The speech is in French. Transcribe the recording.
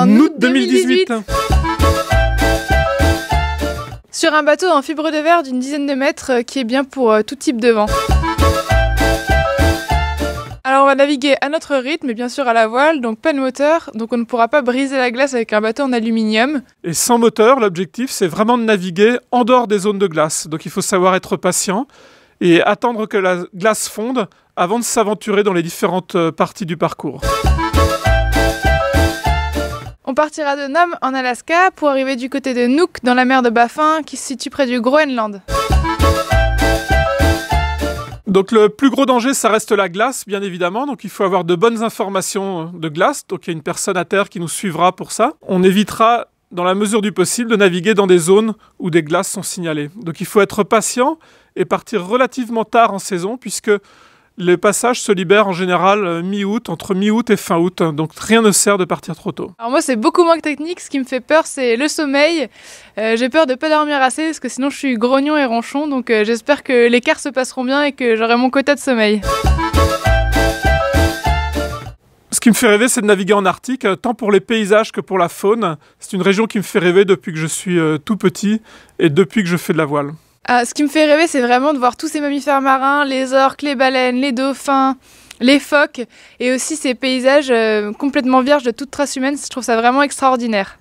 en août 2018. Sur un bateau en fibre de verre d'une dizaine de mètres qui est bien pour tout type de vent. Alors on va naviguer à notre rythme et bien sûr à la voile, donc pas de moteur, donc on ne pourra pas briser la glace avec un bateau en aluminium. Et sans moteur, l'objectif c'est vraiment de naviguer en dehors des zones de glace. Donc il faut savoir être patient et attendre que la glace fonde avant de s'aventurer dans les différentes parties du parcours. On partira de Nome en Alaska pour arriver du côté de Nuuk dans la mer de Baffin qui se situe près du Groenland. Donc le plus gros danger, ça reste la glace, bien évidemment. Donc il faut avoir de bonnes informations de glace. Donc il y a une personne à terre qui nous suivra pour ça. On évitera, dans la mesure du possible, de naviguer dans des zones où des glaces sont signalées. Donc il faut être patient et partir relativement tard en saison, puisque les passages se libèrent en général mi-août, entre mi-août et fin août. Donc rien ne sert de partir trop tôt. Alors moi c'est beaucoup moins que technique, ce qui me fait peur c'est le sommeil. J'ai peur de ne pas dormir assez parce que sinon je suis grognon et ronchon. Donc j'espère que les quarts se passeront bien et que j'aurai mon quota de sommeil. Ce qui me fait rêver, c'est de naviguer en Arctique, tant pour les paysages que pour la faune. C'est une région qui me fait rêver depuis que je suis tout petit et depuis que je fais de la voile. Ce qui me fait rêver, c'est vraiment de voir tous ces mammifères marins, les orques, les baleines, les dauphins, les phoques, et aussi ces paysages complètement vierges de toute trace humaine. Je trouve ça vraiment extraordinaire.